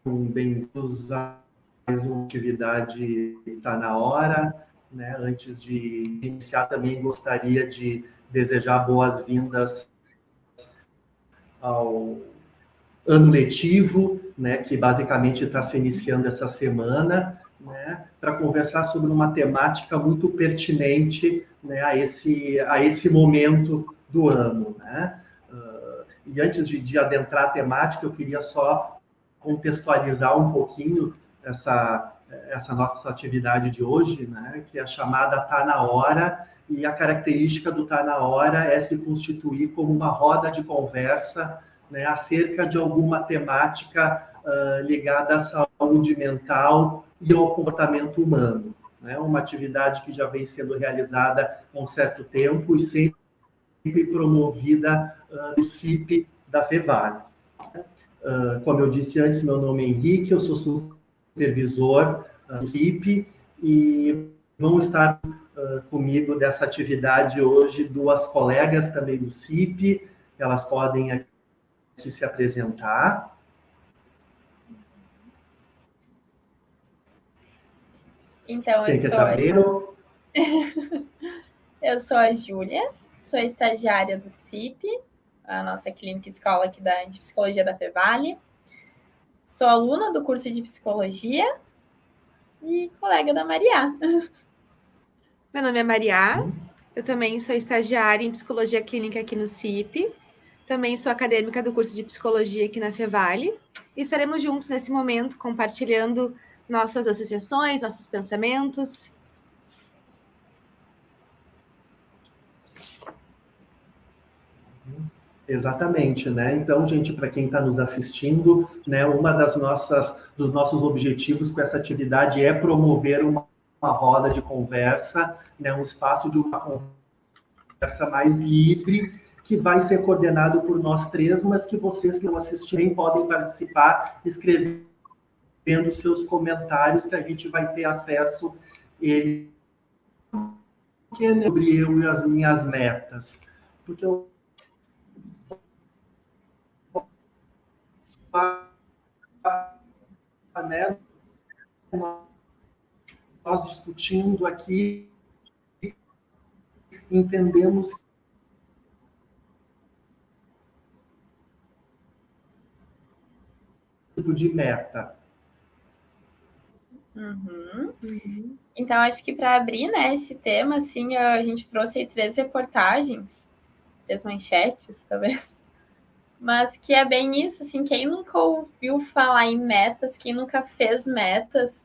bem-vindos a mais uma atividade Está na Hora. Né? Antes de iniciar, também gostaria de desejar boas-vindas ao ano letivo, né, que basicamente está se iniciando essa semana, né, para conversar sobre uma temática muito pertinente, né, a esse momento do ano. Né? E antes de adentrar a temática, eu queria só contextualizar um pouquinho essa nossa atividade de hoje, né, que é a chamada Tá na Hora, e a característica do Tá na Hora é se constituir como uma roda de conversa, né, acerca de alguma temática ligada à saúde mental e ao comportamento humano. Né, uma atividade que já vem sendo realizada há um certo tempo e sempre promovida no CIP da Fevale. Como eu disse antes, meu nome é Henrique, eu sou supervisor do CIP e vão estar comigo dessa atividade hoje duas colegas também do CIP, elas podem aqui se apresentar. Então, Quem quer saber? Eu sou a Júlia, sou estagiária do CIP, a nossa clínica escola aqui de psicologia da Fevale. Sou aluna do curso de psicologia e colega da Maria. Meu nome é Maria, eu também sou estagiária em psicologia clínica aqui no CIP. Também sou acadêmica do curso de psicologia aqui na Fevale. E estaremos juntos nesse momento, compartilhando nossas associações, nossos pensamentos. Exatamente, né? Então, gente, para quem está nos assistindo, né, dos nossos objetivos com essa atividade é promover uma roda de conversa, né, um espaço de uma conversa mais livre, que vai ser coordenado por nós três, mas que vocês que não assistirem podem participar, escrevendo seus comentários, que a gente vai ter acesso ele sobre eu e as minhas metas. Porque eu né, nós discutindo aqui, entendemos tipo de meta. Então, acho que para abrir, né, esse tema, assim, a gente trouxe aí 3 reportagens, 3 manchetes, talvez, mas que é bem isso, assim, quem nunca ouviu falar em metas, quem nunca fez metas,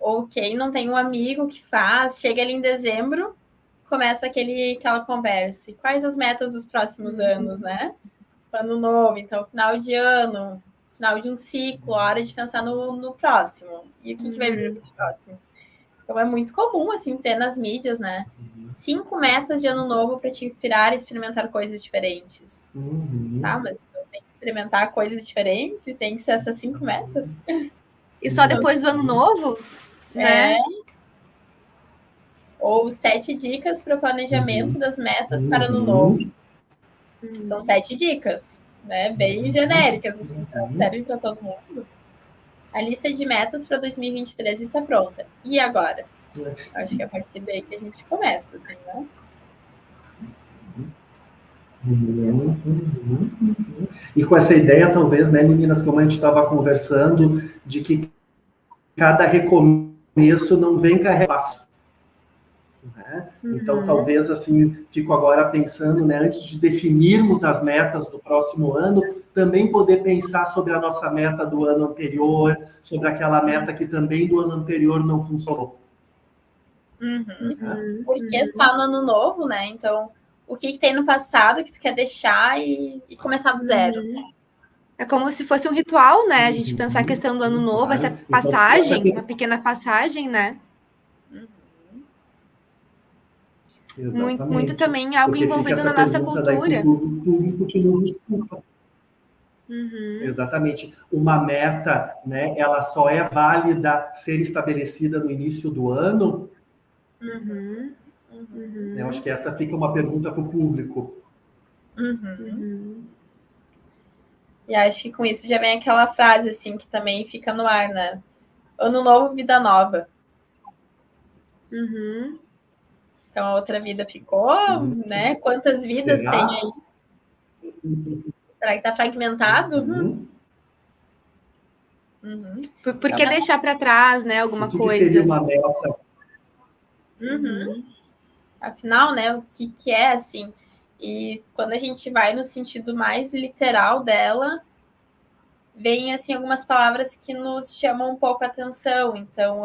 ou quem não tem um amigo que faz, chega ali em dezembro, começa aquela conversa. E quais as metas dos próximos anos, né? Ano novo, então, final de ano, final de um ciclo, hora de pensar no próximo. E o que vai vir para o próximo? Então, é muito comum, assim, ter nas mídias, né? 5 metas de ano novo para te inspirar a experimentar coisas diferentes. Tá, mas tem que experimentar coisas diferentes e tem que ser essas 5 metas. E só depois do ano novo, né? Ou 7 dicas para o planejamento das metas para ano novo. São 7 dicas, né? Bem genéricas, assim, servem para todo mundo. A lista de metas para 2023 está pronta. E agora? Acho que é a partir daí que a gente começa, assim, né? E com essa ideia, talvez, né, meninas, como a gente estava conversando, de que cada recomeço não vem carregado. Né? Então, talvez, assim, fico agora pensando, né, antes de definirmos as metas do próximo ano, também poder pensar sobre a nossa meta do ano anterior, sobre aquela meta que também do ano anterior não funcionou. Porque só no ano novo, né? Então, o que tem no passado que tu quer deixar e começar do zero? É como se fosse um ritual, né? A gente pensar a questão do ano novo, essa passagem, uma pequena passagem, né? Muito também algo envolvido na nossa cultura. Público que nos escuta. Exatamente. Uma meta, né, ela só é válida ser estabelecida no início do ano? Eu acho que essa fica uma pergunta para o público. E acho que com isso já vem aquela frase, assim, que também fica no ar, né? Ano novo, vida nova. Uhum. Então a outra vida ficou, né? Quantas vidas tem aí? Será que tá fragmentado? Por que deixar para trás, né, alguma coisa? Seria uma meta? Afinal, né, o que é, assim? E quando a gente vai no sentido mais literal dela, vem, assim, algumas palavras que nos chamam um pouco a atenção. Então,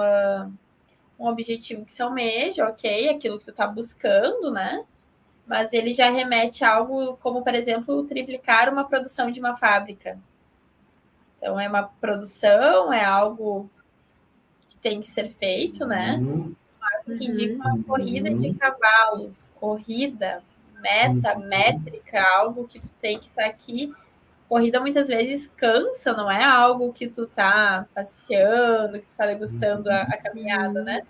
um objetivo que se almeja, ok, aquilo que tu tá buscando, né? Mas ele já remete a algo como, por exemplo, triplicar uma produção de uma fábrica. Então, é uma produção, é algo que tem que ser feito, né? Que indica uma corrida de cavalos, corrida, meta, métrica, algo que tu tem que estar aqui. Corrida muitas vezes cansa, não é algo que tu tá passeando, que tu tá degustando a caminhada, né?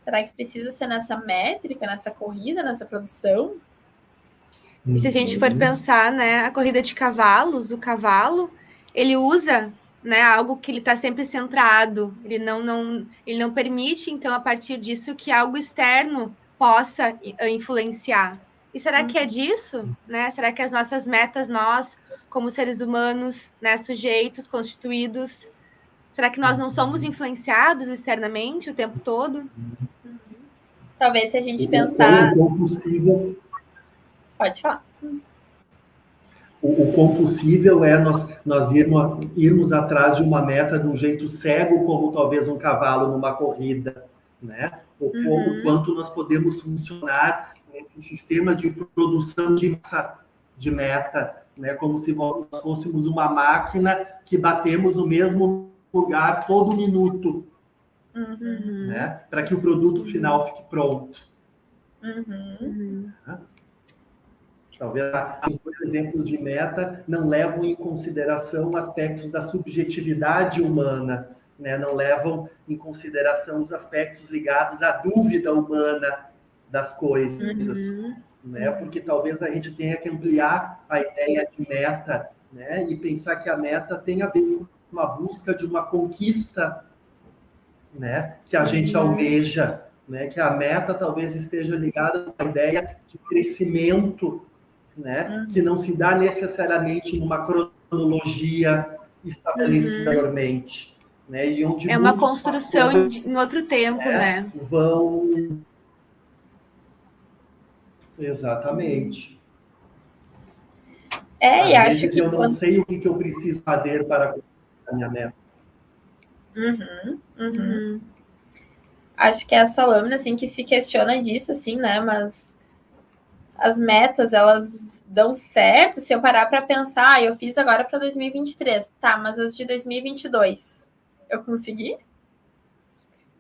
Será que precisa ser nessa métrica, nessa corrida, nessa produção? E se a gente for pensar, né, a corrida de cavalos, o cavalo, ele usa, né, algo que ele está sempre centrado, ele não permite, então, a partir disso, que algo externo possa influenciar. E será que é disso, né? Será que as nossas metas, nós, como seres humanos, né, sujeitos, constituídos, será que nós não somos influenciados externamente o tempo todo? Talvez se a gente pensar... O quão possível... Pode falar. O quão possível é nós irmos atrás de uma meta de um jeito cego, como talvez um cavalo numa corrida, né? O quanto nós podemos funcionar nesse sistema de produção de meta, né? Como se nós fôssemos uma máquina que batemos no mesmo lugar todo minuto, né? Para que o produto final fique pronto. Talvez os dois exemplos de meta não levam em consideração aspectos da subjetividade humana, né? Não levam em consideração os aspectos ligados à dúvida humana das coisas, né? Porque talvez a gente tenha que ampliar a ideia de meta, né? E pensar que a meta tem a ver com a busca de uma conquista, né? Que a gente almeja, né? Que a meta talvez esteja ligada à ideia de crescimento, né? Que não se dá necessariamente numa cronologia estabelecida anteriormente, né? E onde é uma construção em outro tempo, né? Vão... Exatamente. E acho que eu não sei o que eu preciso fazer para a minha meta. Acho que essa lâmina, assim, que se questiona disso, assim, né? Mas as metas, elas dão certo se eu parar para pensar, eu fiz agora para 2023, tá, mas as de 2022, eu consegui?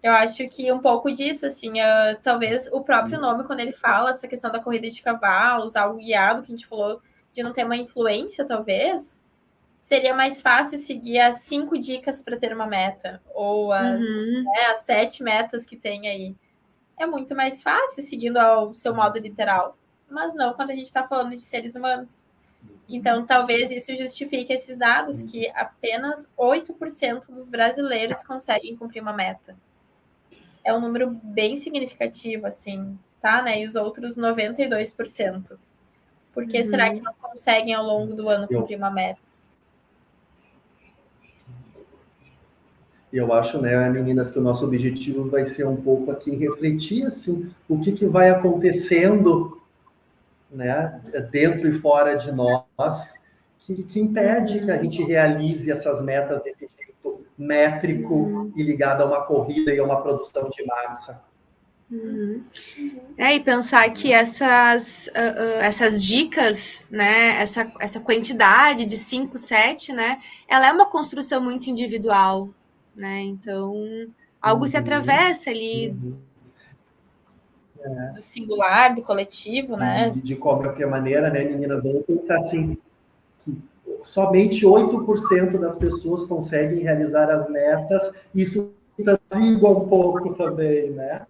Eu acho que um pouco disso, assim, talvez o próprio nome, quando ele fala essa questão da corrida de cavalos, algo guiado, que a gente falou de não ter uma influência, talvez, seria mais fácil seguir as 5 dicas para ter uma meta, ou as 7 metas que tem aí. É muito mais fácil seguindo ao seu modo literal, mas não quando a gente está falando de seres humanos. Então, talvez isso justifique esses dados, que apenas 8% dos brasileiros conseguem cumprir uma meta. É um número bem significativo, assim, tá? Né? E os outros 92%. Por que será que não conseguem ao longo do ano cumprir uma meta? Eu acho, né, meninas, que o nosso objetivo vai ser um pouco aqui refletir, assim, o que vai acontecendo, né, dentro e fora de nós, que impede que a gente realize essas metas desse jeito métrico e ligado a uma corrida e a uma produção de massa. E pensar que essas dicas, né, essa quantidade de 5, 7, né, ela é uma construção muito individual, né? Então, algo se atravessa ali. Do singular, do coletivo, né? De qualquer maneira, né, meninas, vamos pensar assim, que somente 8% das pessoas conseguem realizar as metas, isso trazia um pouco também, né?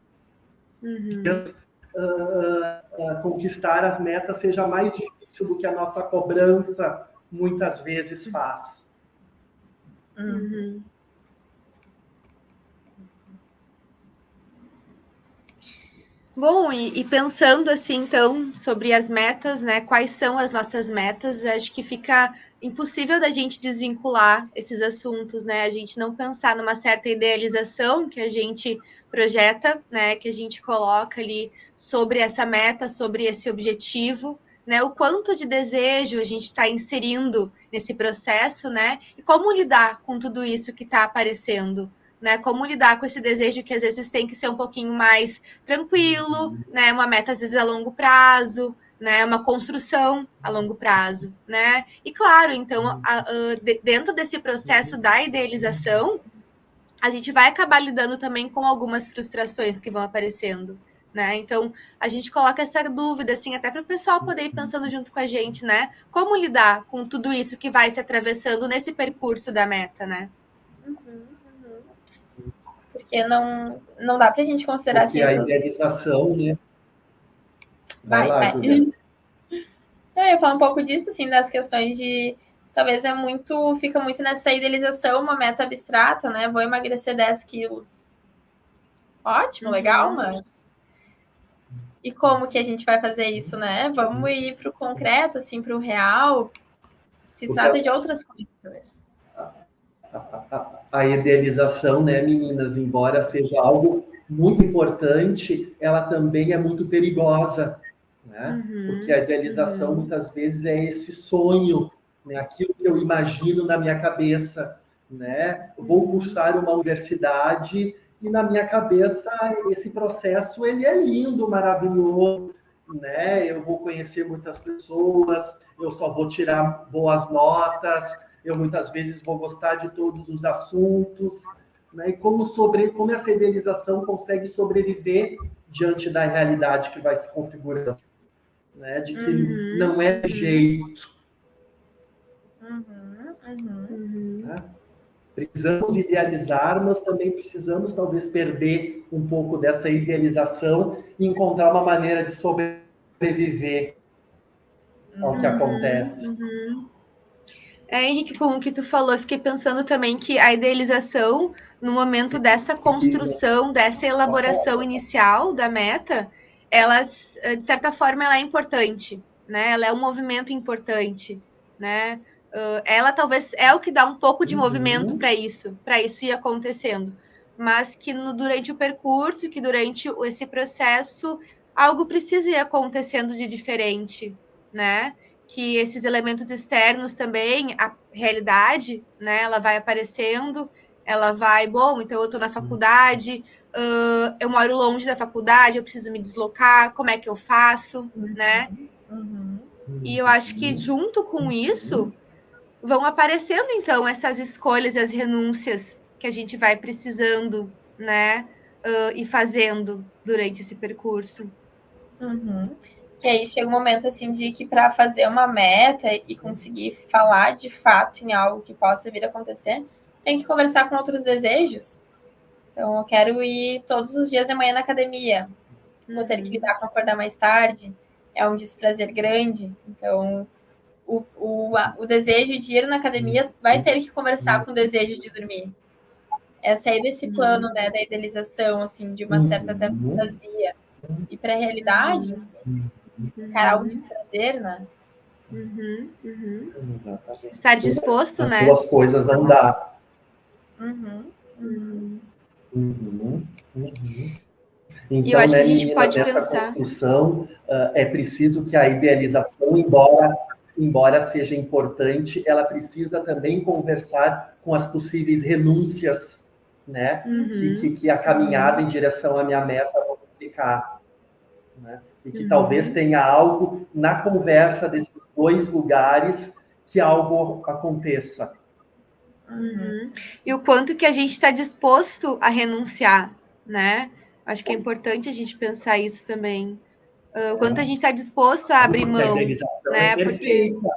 Conquistar as metas seja mais difícil do que a nossa cobrança, muitas vezes faz. Uhum. Bom, e pensando assim, então, sobre as metas, né? Quais são as nossas metas? Acho que fica impossível da gente desvincular esses assuntos, né? A gente não pensar numa certa idealização que a gente projeta, né? Que a gente coloca ali sobre essa meta, sobre esse objetivo, né? O quanto de desejo a gente está inserindo nesse processo, né? E como lidar com tudo isso que está aparecendo, né? Como lidar com esse desejo que às vezes tem que ser um pouquinho mais tranquilo, né? Uma meta às vezes a longo prazo, né? Uma construção a longo prazo, né? E claro, então, dentro desse processo da idealização, a gente vai acabar lidando também com algumas frustrações que vão aparecendo, né? Então, a gente coloca essa dúvida, assim, até para o pessoal poder ir pensando junto com a gente, né? Como lidar com tudo isso que vai se atravessando nesse percurso da meta, né? Porque não dá pra gente considerar Porque assim, a idealização, né? Vai lá, vai. Julia. Eu ia falar um pouco disso, assim, das questões de talvez fica muito nessa idealização, uma meta abstrata, né? Vou emagrecer 10 quilos. Ótimo, legal, mas e como que a gente vai fazer isso, né? Vamos ir para o concreto, assim, para o real. Se trata de outras coisas. A idealização, né, meninas, embora seja algo muito importante, ela também é muito perigosa, né? Porque a idealização muitas vezes é esse sonho, né? Aquilo que eu imagino na minha cabeça, né? Eu vou cursar uma universidade e na minha cabeça esse processo ele é lindo, maravilhoso, né? Eu vou conhecer muitas pessoas, eu só vou tirar boas notas, eu muitas vezes vou gostar de todos os assuntos, né? E como essa idealização consegue sobreviver diante da realidade que vai se configurando, né? De que não é jeito. Né? Precisamos idealizar, mas também precisamos talvez perder um pouco dessa idealização e encontrar uma maneira de sobreviver ao que acontece. Henrique, com o que tu falou, eu fiquei pensando também que a idealização, no momento dessa construção, dessa elaboração inicial da meta, ela, de certa forma, ela é importante, né? Ela é um movimento importante, né? Ela talvez é o que dá um pouco de movimento para isso ir acontecendo. Mas que durante o percurso, que durante esse processo, algo precisa ir acontecendo de diferente, né? Que esses elementos externos também, a realidade, né, ela vai aparecendo, ela vai, bom, então eu estou na faculdade, eu moro longe da faculdade, eu preciso me deslocar, como é que eu faço, né? E eu acho que junto com isso vão aparecendo, então, essas escolhas e as renúncias que a gente vai precisando, né, e fazendo durante esse percurso. Que aí chega um momento assim de que para fazer uma meta e conseguir falar de fato em algo que possa vir a acontecer, tem que conversar com outros desejos. Então, eu quero ir todos os dias de manhã na academia. Vou ter que lidar com acordar mais tarde. É um desprazer grande. Então, o desejo de ir na academia vai ter que conversar com o desejo de dormir. É sair desse plano, né, da idealização, assim, de uma certa até fantasia. E para a realidade, assim, encarar o desprazer, né? Estar disposto, As né? duas coisas não dá. Então, e eu acho que a gente meninas, pode nessa pensar. construção, é preciso que a idealização, embora seja importante, ela precisa também conversar com as possíveis renúncias, né? Que a caminhada em direção à minha meta vai implicar. Né? E que talvez tenha algo na conversa desses dois lugares que algo aconteça. E o quanto que a gente está disposto a renunciar, né? Acho que é importante a gente pensar isso também. O quanto a gente está disposto a abrir Porque a mão, idealização né? é perfeita.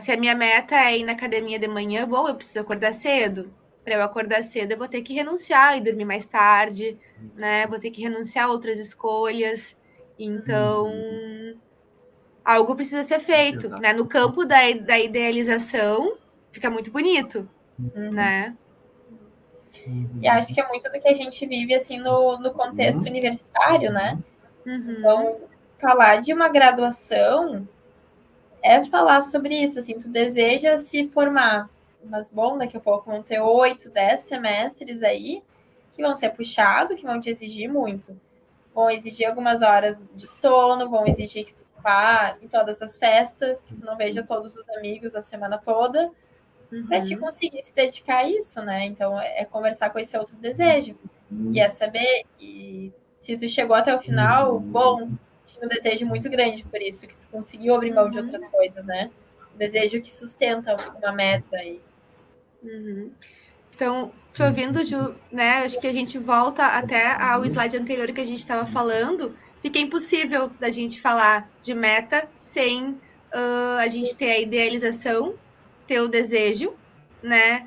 Se a minha meta é ir na academia de manhã, bom, eu preciso acordar cedo. Para eu acordar cedo, eu vou ter que renunciar e dormir mais tarde, né? Vou ter que renunciar a outras escolhas. Então, algo precisa ser feito, Exato. né? No campo da idealização, fica muito bonito, né? E acho que é muito do que a gente vive, assim, no contexto universitário, né? Então, falar de uma graduação é falar sobre isso, assim, tu deseja se formar, mas, bom, daqui a pouco vão ter 8, 10 semestres aí, que vão ser puxados, que vão te exigir muito. Vão exigir algumas horas de sono, vão exigir que tu vá em todas as festas, que tu não veja todos os amigos a semana toda, para te conseguir se dedicar a isso, né? Então, é conversar com esse outro desejo. E é saber, e se tu chegou até o final, bom, tinha um desejo muito grande por isso, que tu conseguiu abrir mão de outras coisas, né? Um desejo que sustenta uma meta aí. Então, te ouvindo, Ju, né? Acho que a gente volta até ao slide anterior que a gente estava falando. Fica impossível da gente falar de meta sem a gente ter a idealização, ter o desejo, né?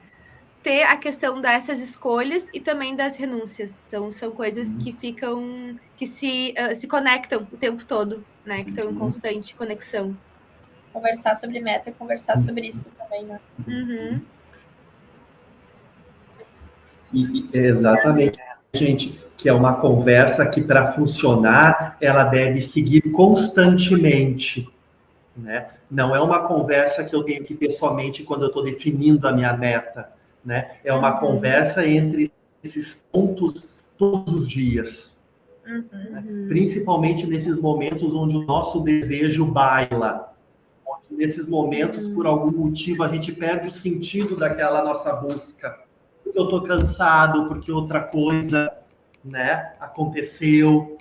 Ter a questão dessas escolhas e também das renúncias. Então, são coisas que ficam, que se conectam o tempo todo, né? Que estão em constante conexão. Conversar sobre meta é conversar sobre isso também, né? Exatamente, gente, que é uma conversa que, para funcionar, ela deve seguir constantemente, né? Não é uma conversa que eu tenho que ter somente quando eu estou definindo a minha meta, né? É uma conversa entre esses pontos todos os dias, né? Principalmente nesses momentos onde o nosso desejo baila, onde nesses momentos, por algum motivo, a gente perde o sentido daquela nossa busca. Porque eu estou cansado, porque outra coisa, né, aconteceu.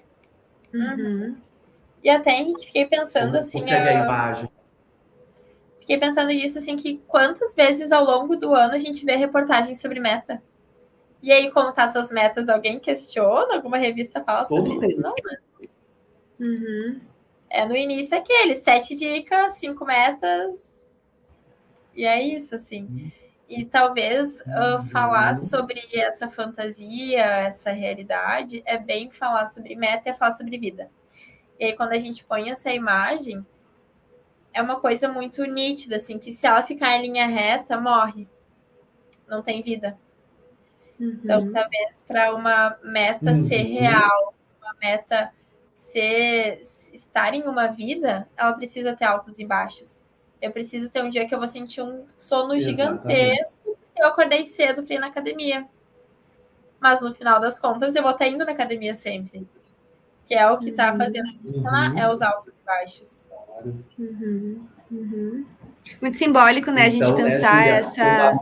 E até fiquei pensando assim, Consegue a imagem. Fiquei pensando nisso, assim, que quantas vezes ao longo do ano a gente vê reportagens sobre meta? E aí, como tá suas metas? Alguém questiona? Alguma revista fala sobre isso? Não, né? No início aquele, 7 dicas, 5 metas. E é isso, assim. E talvez falar sobre essa fantasia, essa realidade, é bem falar sobre meta e é falar sobre vida. E aí, quando a gente põe essa imagem, é uma coisa muito nítida, assim, que se ela ficar em linha reta, morre. Não tem vida. Então, talvez para uma meta ser real, uma meta estar em uma vida, ela precisa ter altos e baixos. Eu preciso ter um dia que eu vou sentir um sono gigantesco, eu acordei cedo para ir na academia. Mas no final das contas, eu vou estar indo na academia sempre. Que é o que está fazendo a gente funcionar, é os altos e baixos. Muito simbólico, né? Então, a gente pensar Júlia, essa.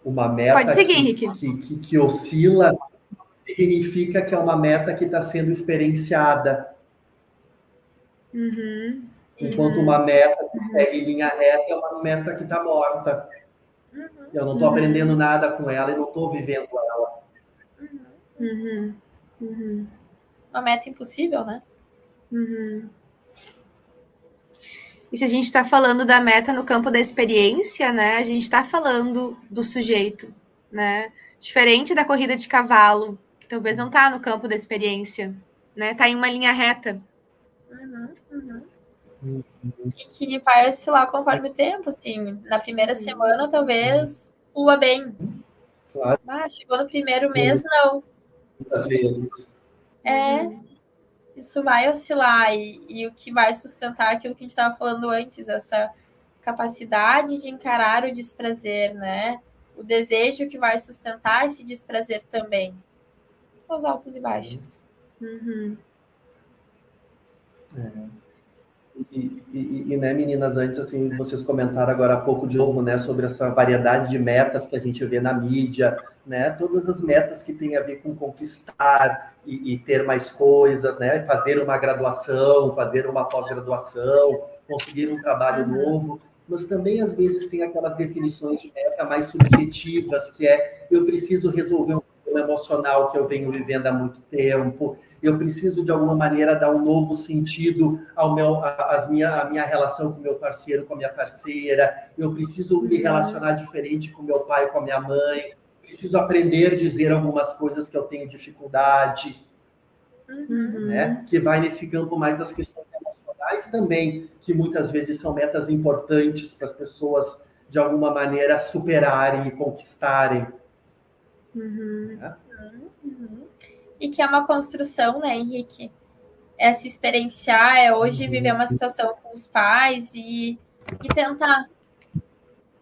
Uma meta Pode seguir, Henrique. que oscila significa que é uma meta que está sendo experienciada. Enquanto uma meta que segue em linha reta é uma meta que está morta. Eu não estou aprendendo nada com ela e não estou vivendo ela. Uma meta impossível, né? E se a gente está falando da meta no campo da experiência, né? A gente está falando do sujeito, né? Diferente da corrida de cavalo, que talvez não está no campo da experiência, né? Está em uma linha reta. E que vai oscilar conforme o tempo, assim. Na primeira semana, talvez flua bem. Claro. Chegou no primeiro mês, não. Muitas vezes. Isso vai oscilar. E o que vai sustentar aquilo que a gente estava falando antes, essa capacidade de encarar o desprazer, né? O desejo que vai sustentar esse desprazer também. Os altos e baixos. Né, meninas, antes, assim, vocês comentaram agora há pouco de novo, né, sobre essa variedade de metas que a gente vê na mídia, né, todas as metas que têm a ver com conquistar e ter mais coisas, né, fazer uma graduação, fazer uma pós-graduação, conseguir um trabalho novo, mas também, às vezes, tem aquelas definições de meta mais subjetivas, que é, eu preciso resolver um problema emocional que eu venho vivendo há muito tempo, eu preciso, de alguma maneira, dar um novo sentido à minha relação com o meu parceiro, com a minha parceira, eu preciso me relacionar diferente com meu pai, com a minha mãe, preciso aprender a dizer algumas coisas que eu tenho dificuldade. né? Que vai nesse campo mais das questões emocionais também, que muitas vezes são metas importantes para as pessoas, de alguma maneira, superarem e conquistarem. Né? E que é uma construção, né, Henrique? É se experienciar, é hoje viver uma situação com os pais e tentar.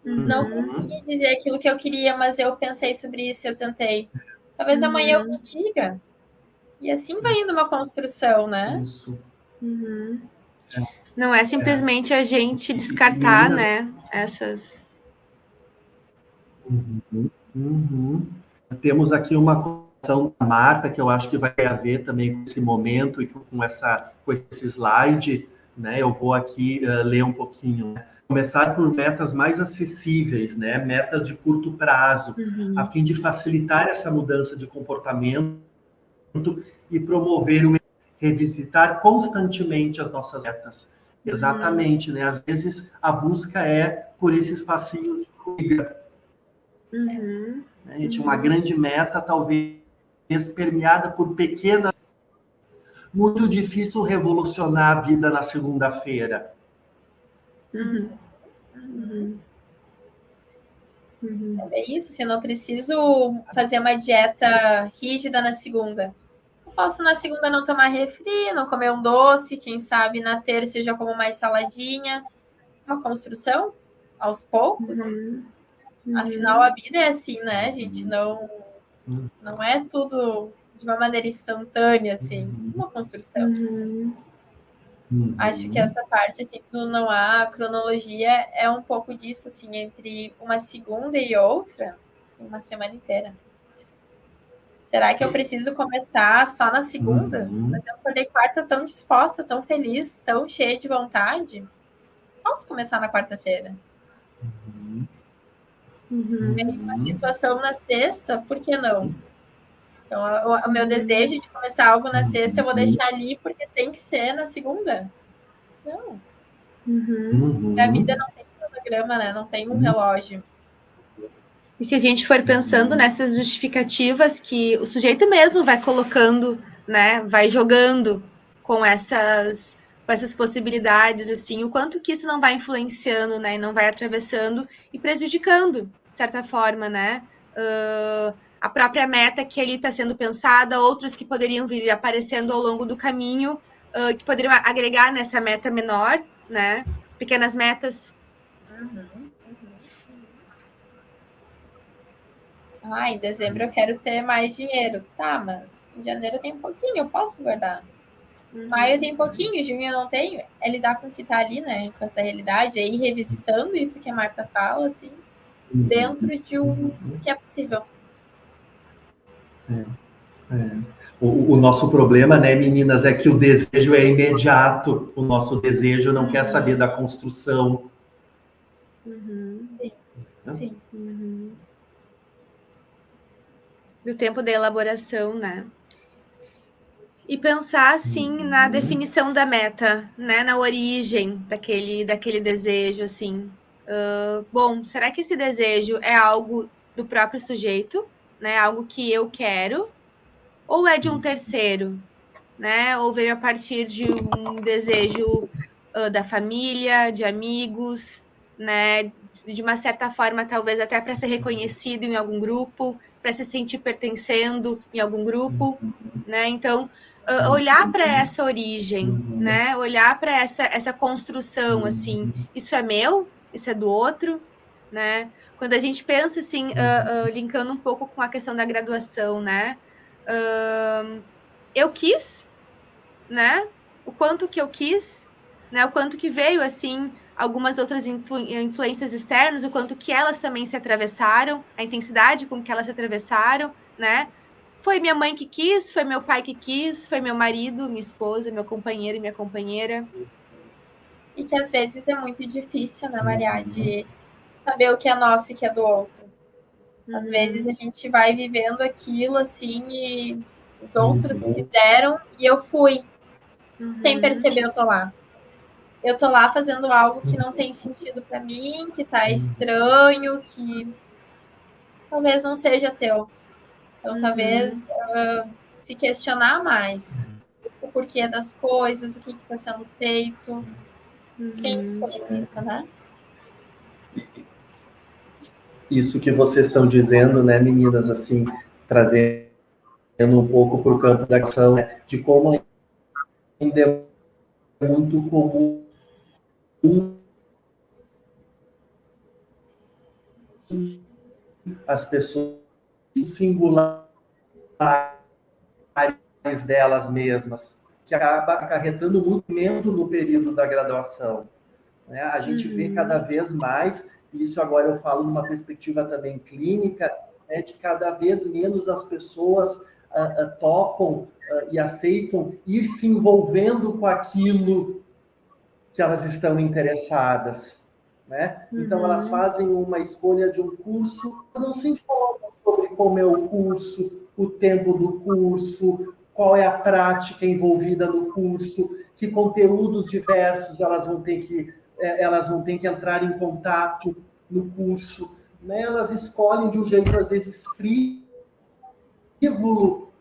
Não consegui dizer aquilo que eu queria, mas eu pensei sobre isso, eu tentei. Talvez amanhã eu consiga. E assim vai indo uma construção, né? Isso. Não é simplesmente a gente descartar, Meninas, né, essas... Temos aqui uma colocação da Marta, que eu acho que vai ter a ver também com esse momento e com esse slide, né? Eu vou aqui ler um pouquinho, né? Começar por metas mais acessíveis, né? Metas de curto prazo, a fim de facilitar essa mudança de comportamento e promover o revisitar constantemente as nossas metas. Exatamente, né? Às vezes a busca é por esses passinhos de corrida. A gente, uma grande meta, talvez permeada por pequenas. Muito difícil revolucionar a vida na segunda-feira. É bem isso, assim, eu não preciso fazer uma dieta rígida na segunda. Eu posso na segunda não tomar refri, não comer um doce, quem sabe na terça eu já como mais saladinha. Uma construção, aos poucos. Afinal, a vida é assim, né, gente? Não é tudo de uma maneira instantânea, assim. Uma construção. Acho que essa parte, assim, do não há cronologia é um pouco disso, assim, entre uma segunda e outra, uma semana inteira. Será que eu preciso começar só na segunda? Mas eu acordei quarta tão disposta, tão feliz, tão cheia de vontade. Posso começar na quarta-feira? Tem uma situação na sexta, por que não? Então, o meu desejo de começar algo na sexta, eu vou deixar ali porque tem que ser na segunda. Não. A vida não tem cronograma, né? Não tem um relógio. E se a gente for pensando nessas justificativas que o sujeito mesmo vai colocando, né, vai jogando com essas possibilidades, assim, o quanto que isso não vai influenciando, né, e não vai atravessando e prejudicando, de certa forma, né, a própria meta que ali está sendo pensada, outros que poderiam vir aparecendo ao longo do caminho, que poderiam agregar nessa meta menor, né, pequenas metas. Em dezembro eu quero ter mais dinheiro. Tá, mas em janeiro tem um pouquinho, eu posso guardar. Maio tem pouquinho, junho eu não tenho. É lidar com o que tá ali, né? Com essa realidade. Aí revisitando isso que a Marta fala, assim, dentro de o que é possível. O nosso problema, né, meninas, é que o desejo é imediato. O nosso desejo não quer saber da construção. Sim. Do tempo da elaboração, né? E pensar, assim, na definição da meta, né? Na origem daquele desejo, assim. Bom, será que esse desejo é algo do próprio sujeito, né? Algo que eu quero? Ou é de um terceiro, né? Ou veio a partir de um desejo da família, de amigos, né? De uma certa forma, talvez até para ser reconhecido em algum grupo, para se sentir pertencendo em algum grupo, né? Então, olhar para essa origem, né? Olhar para essa construção, assim, isso é meu, isso é do outro, né? Quando a gente pensa assim, linkando um pouco com a questão da graduação, né? Eu quis, né? O quanto que eu quis, né? O quanto que veio assim algumas outras influências externas, o quanto que elas também se atravessaram, a intensidade com que elas se atravessaram, né? Foi minha mãe que quis, foi meu pai que quis, foi meu marido, minha esposa, meu companheiro e minha companheira. E que às vezes é muito difícil, né, Maria, de saber o que é nosso e o que é do outro. Às vezes a gente vai vivendo aquilo assim e os outros fizeram e eu fui. Sem perceber, eu tô lá. Eu tô lá fazendo algo que não tem sentido para mim, que tá estranho, que talvez não seja teu. Então, talvez se questionar mais. porquê das coisas, o que está sendo feito. Quem escolhe isso, né? Isso que vocês estão dizendo, né, meninas, assim, trazendo um pouco para o campo da ação, né, de como ainda é muito comum as pessoas singulares delas mesmas, que acaba acarretando muito menos no período da graduação. Né? A gente vê cada vez mais, e isso agora eu falo numa perspectiva também clínica, né, de cada vez menos as pessoas topam e aceitam ir se envolvendo com aquilo que elas estão interessadas. Né? Então, elas fazem uma escolha de um curso, não se informam sobre como é o curso, o tempo do curso, qual é a prática envolvida no curso, que conteúdos diversos elas vão ter que entrar em contato no curso. Né? Elas escolhem de um jeito, às vezes, frívolo,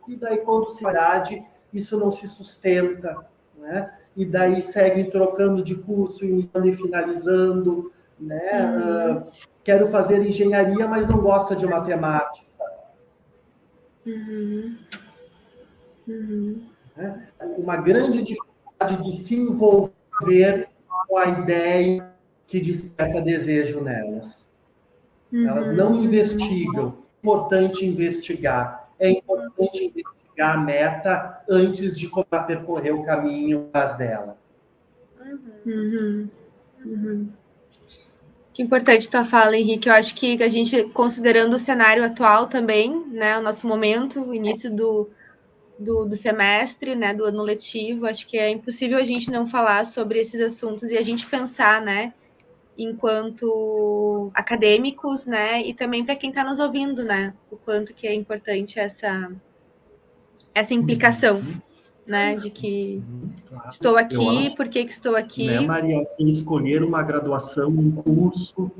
e daí, quando se idade, isso não se sustenta. Né? E daí seguem trocando de curso, iniciando e finalizando. Né? Quero fazer engenharia, mas não gosta de matemática. Né? Uma grande dificuldade de se envolver com a ideia que desperta desejo nelas. Elas não investigam. É importante investigar. É importante investigar a meta antes de começar a percorrer o caminho atrás dela. Que importante tua fala, Henrique. Eu acho que a gente, considerando o cenário atual também, né, o nosso momento, o início do semestre, né, do ano letivo, acho que é impossível a gente não falar sobre esses assuntos e a gente pensar, né, enquanto acadêmicos, né, e também para quem está nos ouvindo, né, o quanto que é importante essa implicação, né, de que Claro. estou aqui, por que estou aqui? Né, Maria, assim, escolher uma graduação, um curso,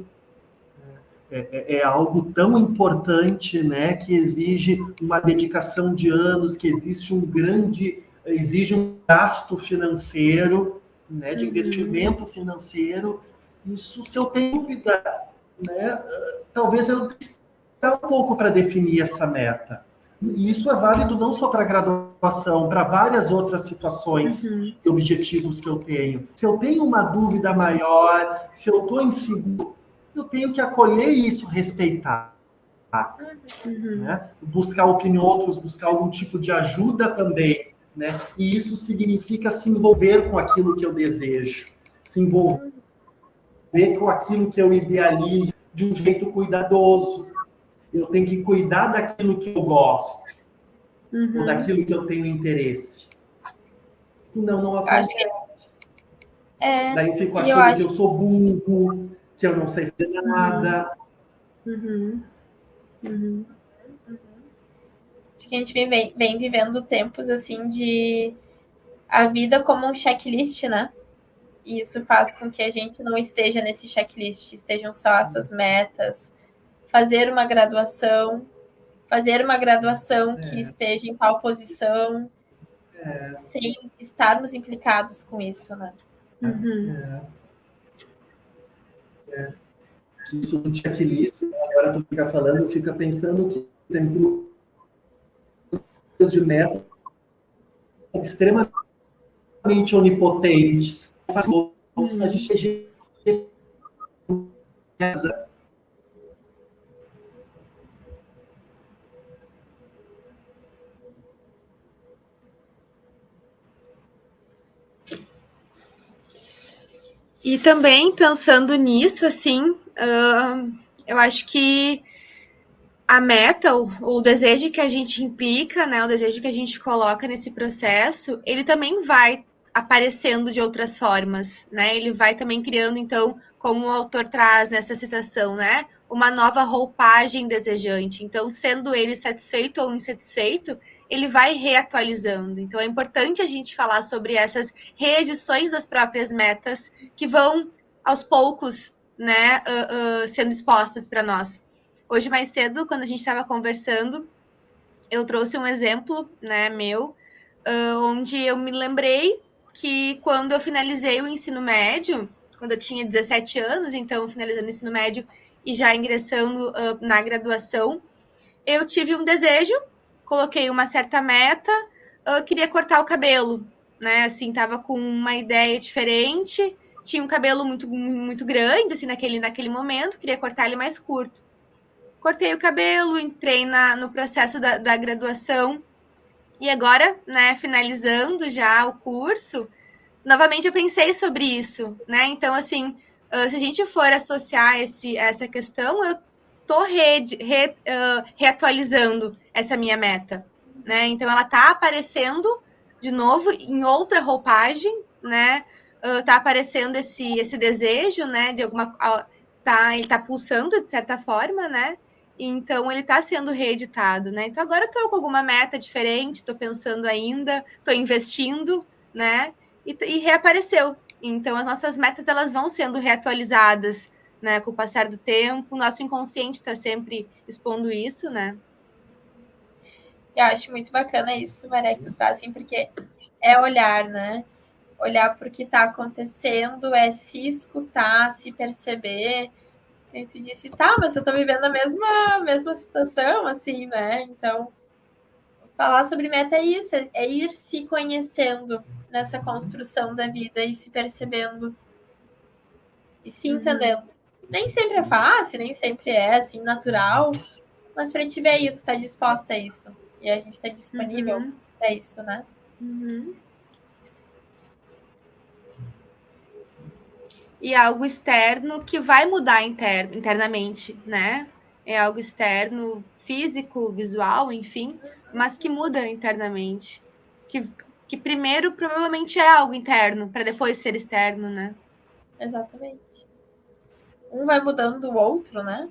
é algo tão importante, né, que exige uma dedicação de anos, que exige um gasto financeiro, né, de investimento financeiro. Isso, se eu tenho dúvida, né, talvez eu precise um pouco para definir essa meta. E isso é válido não só para a graduação, para várias outras situações e objetivos que eu tenho. Se eu tenho uma dúvida maior, se eu estou inseguro, eu tenho que acolher isso, respeitar. Né? Buscar opinião outros, buscar algum tipo de ajuda também. Né? E isso significa se envolver com aquilo que eu desejo, se envolver com aquilo que eu idealizo de um jeito cuidadoso. Eu tenho que cuidar daquilo que eu gosto, ou daquilo que eu tenho interesse. Senão não acontece. Daí eu fico achando que eu sou burro, que eu não sei fazer nada. Acho que a gente vem vivendo tempos assim de a vida como um checklist, né? E isso faz com que a gente não esteja nesse checklist, estejam só essas metas. Fazer uma graduação que esteja em tal posição, sem estarmos implicados com isso, né? Isso no checklist, agora tu fica falando, fica pensando que tem grupos de metas extremamente onipotentes. A gente E também pensando nisso, assim, eu acho que a meta, o desejo que a gente implica, né, o desejo que a gente coloca nesse processo, ele também vai aparecendo de outras formas, né? Ele vai também criando, então, como o autor traz nessa citação, né, uma nova roupagem desejante. Então, sendo ele satisfeito ou insatisfeito, ele vai reatualizando. Então, é importante a gente falar sobre essas reedições das próprias metas que vão, aos poucos, né, sendo expostas para nós. Hoje, mais cedo, quando a gente estava conversando, eu trouxe um exemplo, né, meu, onde eu me lembrei que quando eu finalizei o ensino médio, quando eu tinha 17 anos, então finalizando o ensino médio e já ingressando na graduação, eu tive um desejo, coloquei uma certa meta, queria cortar o cabelo, né? Assim, tava com uma ideia diferente, tinha um cabelo muito grande, assim, naquele momento, queria cortar ele mais curto. Cortei o cabelo, entrei no processo da graduação, e agora, né, finalizando já o curso, novamente eu pensei sobre isso, né? Então, assim, se a gente for associar essa questão, eu estou reatualizando essa minha meta, né? Então, ela está aparecendo de novo em outra roupagem, né? Está aparecendo esse desejo, né? De alguma, ele está pulsando de certa forma, né? Então, ele está sendo reeditado, né? Então, agora eu estou com alguma meta diferente, estou pensando ainda, estou investindo, né? E reapareceu. Então, as nossas metas elas vão sendo reatualizadas, né, com o passar do tempo. O nosso inconsciente está sempre expondo isso, né? Eu acho muito bacana isso, Maria, que tu traz, assim, porque é olhar, né? Olhar para o que está acontecendo, é se escutar, se perceber. E tu disse, tá, mas eu estou vivendo a mesma situação, assim, né? Então, falar sobre meta é isso, é ir se conhecendo nessa construção da vida e se percebendo e se entendendo. Nem sempre é fácil, nem sempre é assim natural, mas para ti ver aí, tu tá disposta a isso. E a gente tá disponível para isso, né? E algo externo que vai mudar internamente, né? É algo externo, físico, visual, enfim, mas que muda internamente. Que primeiro provavelmente é algo interno, para depois ser externo, né? Exatamente. Um vai mudando o outro, né?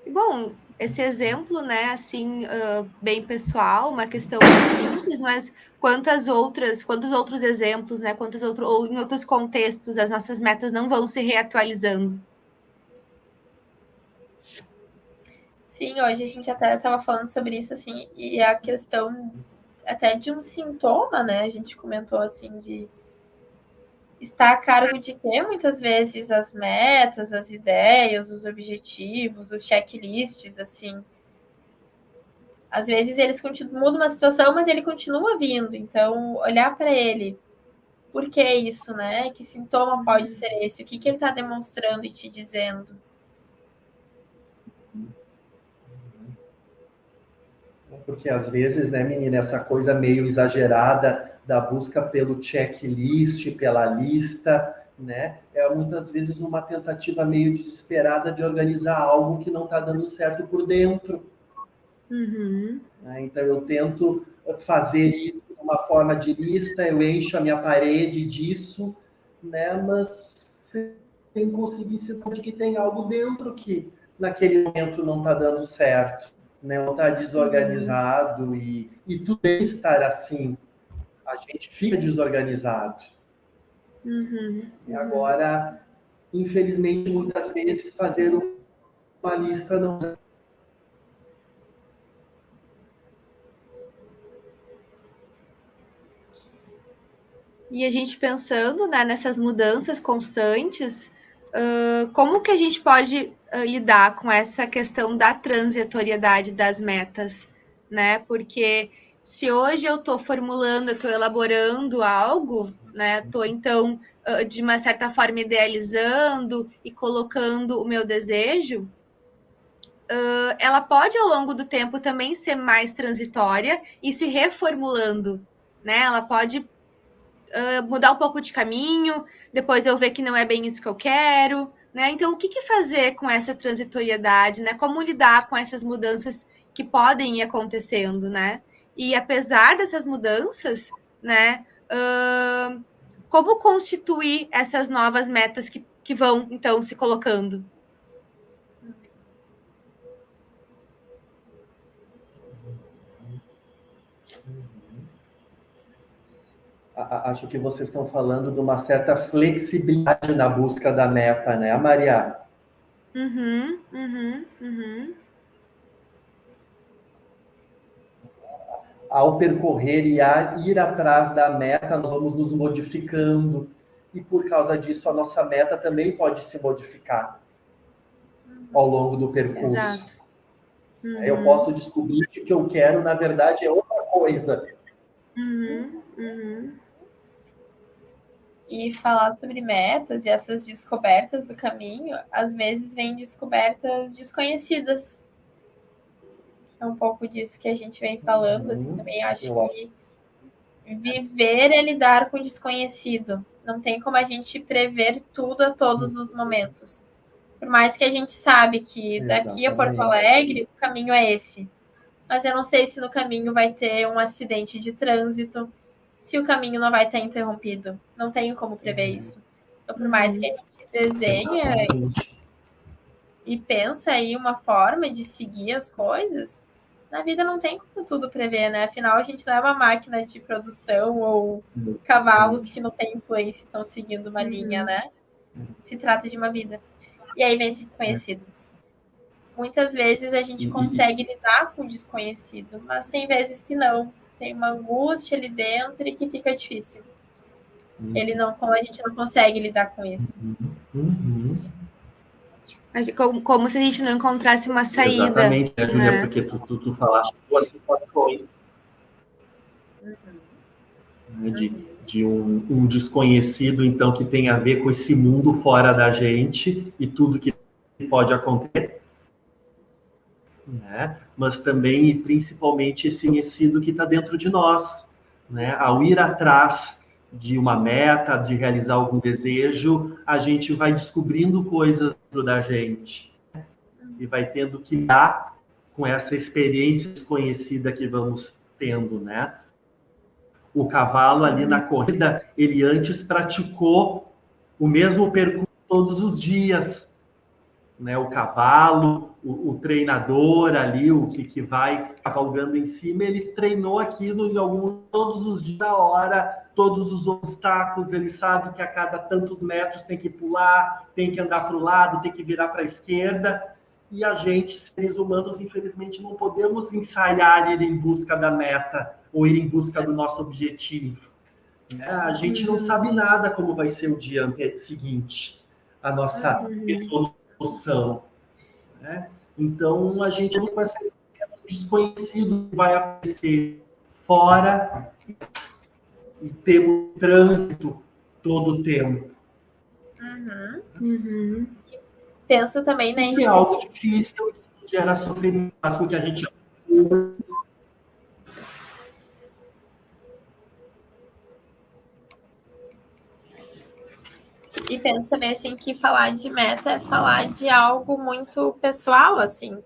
Bom, esse exemplo, né, assim, bem pessoal, uma questão simples, mas quantos outros exemplos, né, ou em outros contextos, as nossas metas não vão se reatualizando. Sim, hoje a gente até estava falando sobre isso, assim, e a questão até de um sintoma, né? A gente comentou, assim, de estar a cargo de ter muitas vezes as metas, as ideias, os objetivos, os checklists, assim. Às vezes eles mudam uma situação, mas ele continua vindo. Então, olhar para ele, por que isso, né? Que sintoma pode ser esse? O que ele está demonstrando e te dizendo? Porque às vezes, né, menina, essa coisa meio exagerada da busca pelo checklist, pela lista, né, é muitas vezes uma tentativa meio desesperada de organizar algo que não está dando certo por dentro. Né? Então eu tento fazer isso de uma forma de lista, eu encho a minha parede disso, né, mas sem conseguir se de que tem algo dentro que naquele momento não está dando certo. Né, não está desorganizado e tudo bem estar assim. A gente fica desorganizado. E agora, infelizmente, muitas vezes fazer uma lista não. E a gente pensando, né, nessas mudanças constantes, como que a gente pode lidar com essa questão da transitoriedade das metas, né? Porque se hoje eu estou formulando, eu estou elaborando algo, né? Estou então de uma certa forma idealizando e colocando o meu desejo, ela pode ao longo do tempo também ser mais transitória e se reformulando, né? Ela pode mudar um pouco de caminho, depois eu ver que não é bem isso que eu quero, né? Então, o que fazer com essa transitoriedade, né? Como lidar com essas mudanças que podem ir acontecendo, né? E apesar dessas mudanças, né? Como constituir essas novas metas que vão, então, se colocando? Acho que vocês estão falando de uma certa flexibilidade na busca da meta, né, Maria? ao percorrer e a ir atrás da meta, nós vamos nos modificando, e por causa disso a nossa meta também pode se modificar ao longo do percurso. Exato. Eu posso descobrir que o que eu quero, na verdade, é outra coisa. E falar sobre metas e essas descobertas do caminho, às vezes vêm descobertas desconhecidas. É um pouco disso que a gente vem falando, assim, também acho que viver é lidar com o desconhecido. Não tem como a gente prever tudo a todos os momentos. Por mais que a gente sabe que daqui a Porto Alegre o caminho é esse. Mas eu não sei se no caminho vai ter um acidente de trânsito, se o caminho não vai estar interrompido. Não tenho como prever isso. Então, por mais que a gente desenhe e pense aí uma forma de seguir as coisas, na vida não tem como tudo prever, né? Afinal, a gente não é uma máquina de produção ou cavalos que não têm influência e estão seguindo uma linha, né? Se trata de uma vida. E aí vem esse desconhecido. Muitas vezes a gente consegue lidar com o desconhecido, mas tem vezes que não. Tem uma angústia ali dentro e que fica difícil. Como a gente não consegue lidar com isso. Como se a gente não encontrasse uma saída. Exatamente, né, Júlia? Porque tu falaste duas situações. De um desconhecido, então, que tem a ver com esse mundo fora da gente e tudo que pode acontecer. Né? Mas também e principalmente esse conhecido que está dentro de nós, né? Ao ir atrás de uma meta, de realizar algum desejo, a gente vai descobrindo coisas dentro da gente e vai tendo que lidar com essa experiência desconhecida que vamos tendo, né? O cavalo ali na corrida, ele antes praticou o mesmo percurso todos os dias, né? O cavalo, o treinador ali, o que vai cavalgando em cima, ele treinou aquilo todos os dias da hora, todos os obstáculos, ele sabe que a cada tantos metros tem que pular, tem que andar para o lado, tem que virar para a esquerda, e a gente, seres humanos, infelizmente não podemos ensaiar ir em busca da meta ou ir em busca do nosso objetivo. Né? A gente não sabe nada como vai ser o dia seguinte, a nossa resolução. Né? Então, a gente não vai ser desconhecido que vai aparecer fora e temos trânsito todo o tempo. Penso também, né, que é algo difícil, gera sofrimento, faz com que a gente... E penso também, assim, que falar de meta é falar de algo muito pessoal, assim.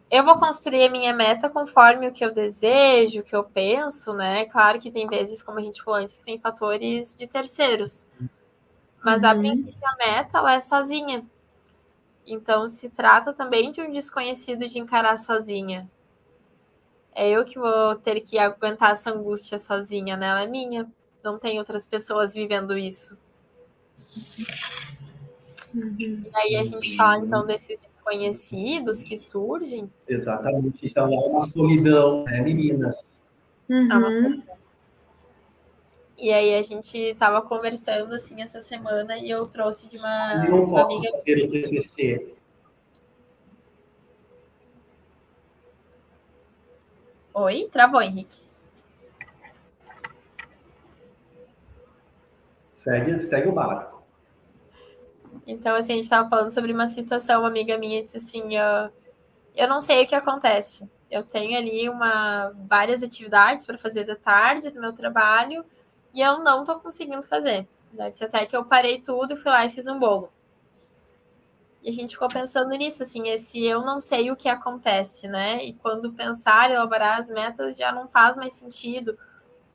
Eu vou construir a minha meta conforme o que eu desejo, o que eu penso, né? Claro que tem vezes, como a gente falou antes, que tem fatores de terceiros. Mas a princípio, a meta, ela é sozinha. Então, se trata também de um desconhecido de encarar sozinha. É eu que vou ter que aguentar essa angústia sozinha, né? Ela é minha. Não tem outras pessoas vivendo isso. E aí a gente fala, então, desses desconhecidos que surgem. Exatamente. Então, é uma solidão, né, meninas? É uma solidão. E aí a gente estava conversando, assim, essa semana e eu trouxe de uma Eu posso amiga... fazer o TCC. Oi? Travou, Henrique. Segue o barco. Então, assim, a gente estava falando sobre uma situação, uma amiga minha disse assim, eu não sei o que acontece. Eu tenho ali várias atividades para fazer da tarde do meu trabalho e eu não estou conseguindo fazer. Disse até que eu parei tudo e fui lá e fiz um bolo. E a gente ficou pensando nisso, assim, esse eu não sei o que acontece, né? E quando pensar, elaborar as metas já não faz mais sentido.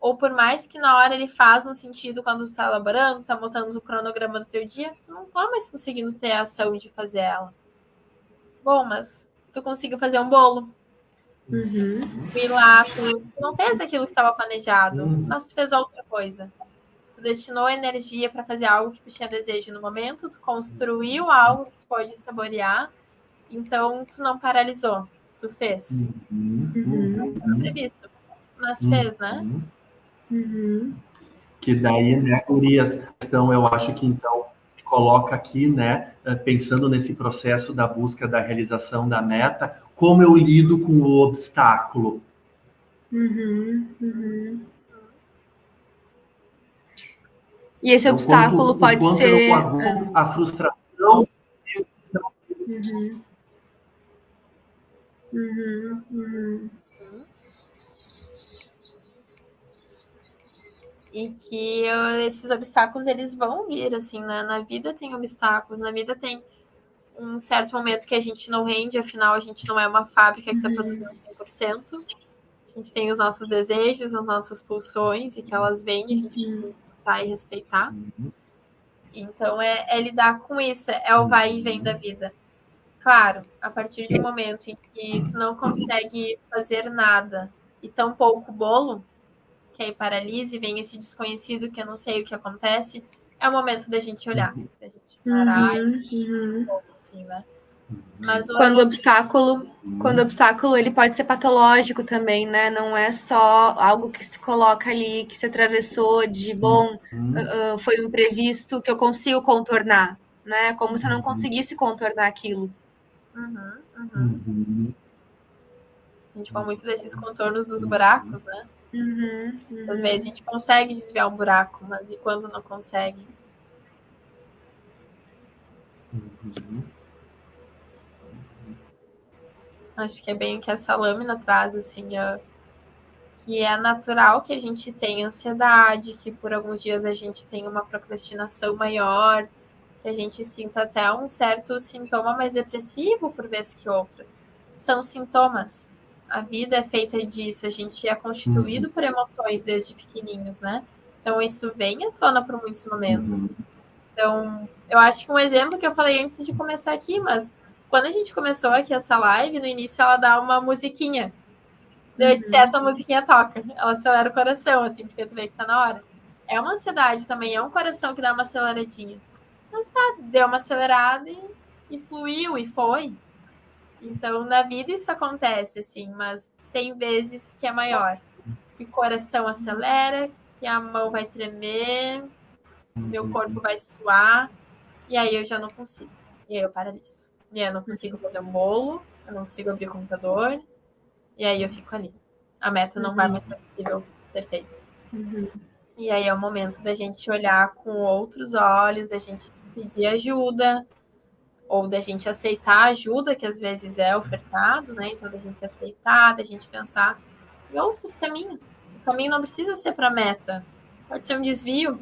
Ou por mais que na hora ele faz um sentido quando tu tá elaborando, tá montando o cronograma do teu dia, tu não tá mais conseguindo ter a ação de fazer ela. Bom, mas tu conseguiu fazer um bolo. Tu ir lá, tu não fez aquilo que estava planejado, mas tu fez outra coisa. Tu destinou energia para fazer algo que tu tinha desejo no momento, tu construiu algo que tu pode saborear, então tu não paralisou, tu fez. Não previsto. mas fez, né? Que daí, né, Gurias, então eu acho que então se coloca aqui, né, pensando nesse processo da busca da realização da meta, como eu lido com o obstáculo. E esse Então, obstáculo o pode quanto eu ser. aguento a frustração. E que esses obstáculos, eles vão vir, assim, né? Na vida tem obstáculos, na vida tem um certo momento que a gente não rende, afinal, a gente não é uma fábrica que está produzindo 100%. A gente tem os nossos desejos, as nossas pulsões, e que elas vêm e a gente precisa escutar e respeitar. Então, é lidar com isso, é o vai e vem da vida. Claro, a partir de um momento em que tu não consegue fazer nada e tão pouco bolo, que aí paralisa e vem esse desconhecido que eu não sei o que acontece, é o momento da gente olhar, da gente parar e assim, né? Mas Quando o obstáculo ele pode ser patológico também, né? Não é só algo que se coloca ali, que se atravessou de foi um imprevisto que eu consigo contornar, né? Como se eu não conseguisse contornar aquilo. A gente fala muito desses contornos dos buracos, né? Às vezes a gente consegue desviar um buraco, mas e quando não consegue? Acho que é bem o que essa lâmina traz, assim, que é natural que a gente tenha ansiedade, que por alguns dias a gente tenha uma procrastinação maior, que a gente sinta até um certo sintoma mais depressivo por vez que outra. São sintomas. A vida é feita disso, a gente é constituído por emoções desde pequenininhos, né? Então isso vem à tona por muitos momentos. Então, eu acho que um exemplo que eu falei antes de começar aqui, mas quando a gente começou aqui essa live, no início ela dá uma musiquinha. Eu disse, essa musiquinha toca, ela acelera o coração, assim, porque tu vê que tá na hora. É uma ansiedade também, é um coração que dá uma aceleradinha. Mas tá, deu uma acelerada e fluiu, e foi. Então, na vida isso acontece, assim, mas tem vezes que é maior. Que o coração acelera, que a mão vai tremer, meu corpo vai suar, e aí eu já não consigo. E aí eu paraliso. E aí eu não consigo fazer um bolo, eu não consigo abrir o computador, e aí eu fico ali. A meta não vai mais ser possível ser feita. E aí é o momento da gente olhar com outros olhos, da gente pedir ajuda, ou da gente aceitar a ajuda que às vezes é ofertado, né? Então, da gente aceitar, da gente pensar em outros caminhos. O caminho não precisa ser para a meta. Pode ser um desvio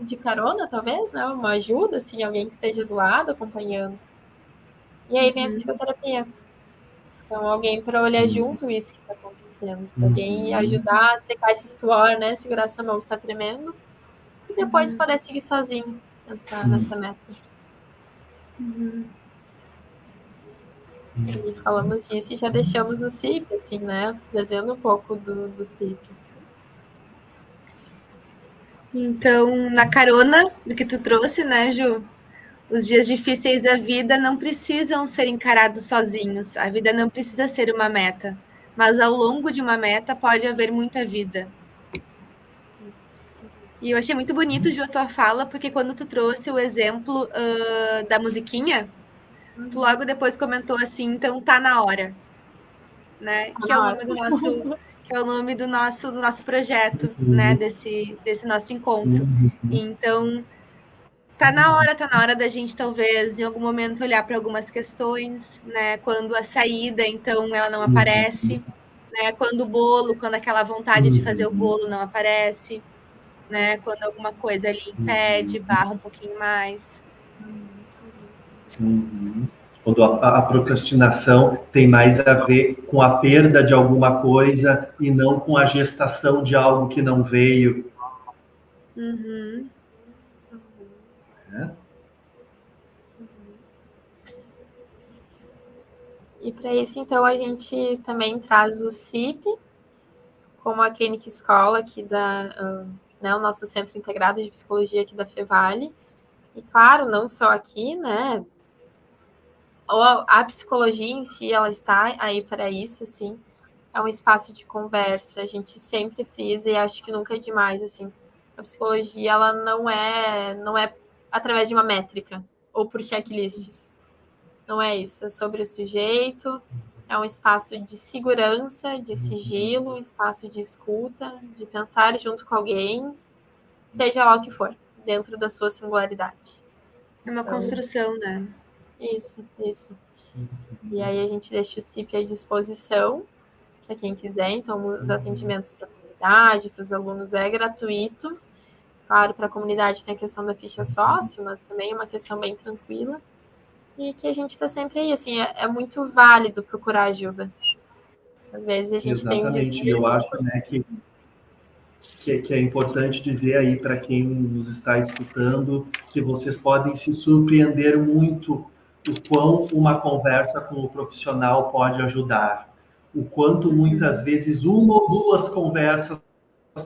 de carona, talvez, né? Uma ajuda, assim, alguém que esteja do lado, acompanhando. E aí vem a psicoterapia. Então, alguém para olhar junto isso que está acontecendo. Alguém ajudar a secar esse suor, né? Segurar essa mão que está tremendo. E depois poder seguir sozinho nessa meta. E falamos disso e já deixamos o CIP, assim, né? Trazendo um pouco do CIP. Então, na carona do que tu trouxe, né, Ju? Os dias difíceis da vida não precisam ser encarados sozinhos. A vida não precisa ser uma meta. Mas ao longo de uma meta pode haver muita vida. E eu achei muito bonito, Ju, a tua fala, porque quando tu trouxe o exemplo da musiquinha, tu logo depois comentou assim, então tá na hora, né? Que é o nome do nosso projeto, né? Desse nosso encontro. Então, tá na hora da gente talvez em algum momento olhar para algumas questões, né? Quando a saída, então, ela não aparece, né? Quando aquela vontade de fazer o bolo não aparece, né? Quando alguma coisa ali impede, barra um pouquinho mais. Quando a procrastinação tem mais a ver com a perda de alguma coisa e não com a gestação de algo que não veio. E para isso, então, a gente também traz o CIP, como a clínica escola aqui né, o nosso Centro Integrado de Psicologia aqui da Fevale. E, claro, não só aqui, né? A psicologia em si, ela está aí para isso, assim. é um espaço de conversa, a gente sempre frisa e acho que nunca é demais, assim. A psicologia, ela não é através de uma métrica ou por checklists. Não é isso, é sobre o sujeito, é um espaço de segurança, de sigilo, um espaço de escuta, de pensar junto com alguém, seja lá o que for, dentro da sua singularidade. É uma construção, né? Isso. E aí a gente deixa o CIP à disposição para quem quiser, então os atendimentos para a comunidade, para os alunos é gratuito. Claro, para a comunidade tem a questão da ficha sócio, mas também é uma questão bem tranquila. E que a gente está sempre aí, assim, é muito válido procurar ajuda. Às vezes a gente tem um Exatamente, eu acho, né, que é importante dizer aí para quem nos está escutando que vocês podem se surpreender muito o quão uma conversa com o profissional pode ajudar, o quanto muitas vezes uma ou duas conversas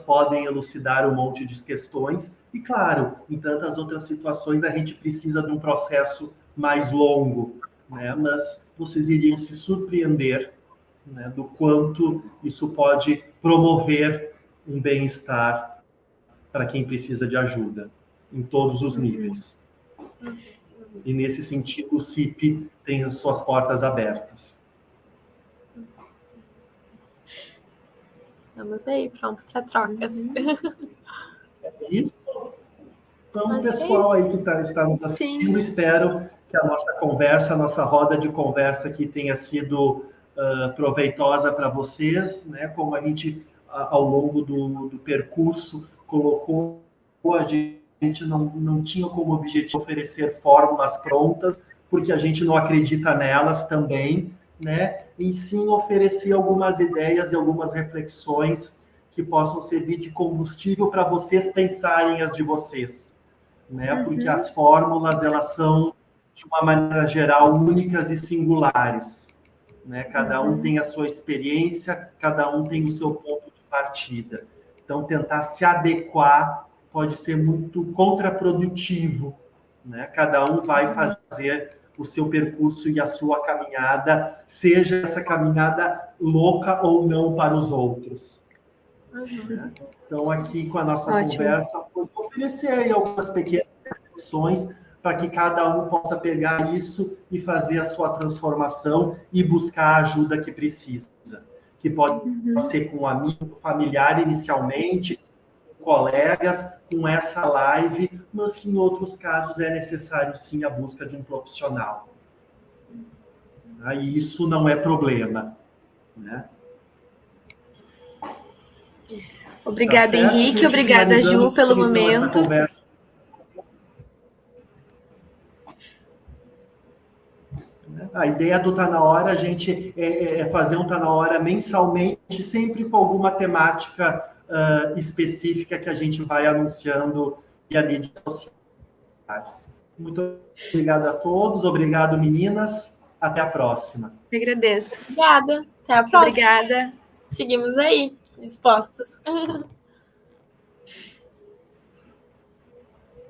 podem elucidar um monte de questões e, claro, em tantas outras situações a gente precisa de um processo mais longo, né? Mas vocês iriam se surpreender, né, do quanto isso pode promover um bem-estar para quem precisa de ajuda, em todos os níveis. E, nesse sentido, o CIP tem as suas portas abertas. Estamos aí, pronto para trocas. É isso? Então, Acho pessoal que é aí que está nos assistindo, espero que a nossa conversa, a nossa roda de conversa aqui tenha sido proveitosa para vocês, né? Como a gente, ao longo do percurso, colocou, a gente não tinha como objetivo oferecer fórmulas prontas, porque a gente não acredita nelas também, né? E sim oferecer algumas ideias e algumas reflexões que possam servir de combustível para vocês pensarem as de vocês, né? Porque as fórmulas, elas são, de uma maneira geral, únicas e singulares, né? Cada um tem a sua experiência, cada um tem o seu ponto de partida. Então, tentar se adequar pode ser muito contraprodutivo, né? Cada um vai fazer o seu percurso e a sua caminhada, seja essa caminhada louca ou não para os outros. Né? Então, aqui com a nossa conversa, vou oferecer aí algumas pequenas reflexões para que cada um possa pegar isso e fazer a sua transformação e buscar a ajuda que precisa. Que pode ser com um amigo, familiar inicialmente, colegas, com essa live, mas que em outros casos é necessário sim a busca de um profissional. Aí isso não é problema, né? Obrigada, Henrique. Obrigada, Ju, pelo momento. A ideia do Tá Na Hora, a gente é fazer um Tá Na Hora mensalmente, sempre com alguma temática específica que a gente vai anunciando via mídias sociais. Muito obrigado a todos, obrigado, meninas. Até a próxima. Eu agradeço. Obrigada. Até a próxima. Obrigada. Seguimos aí, dispostos.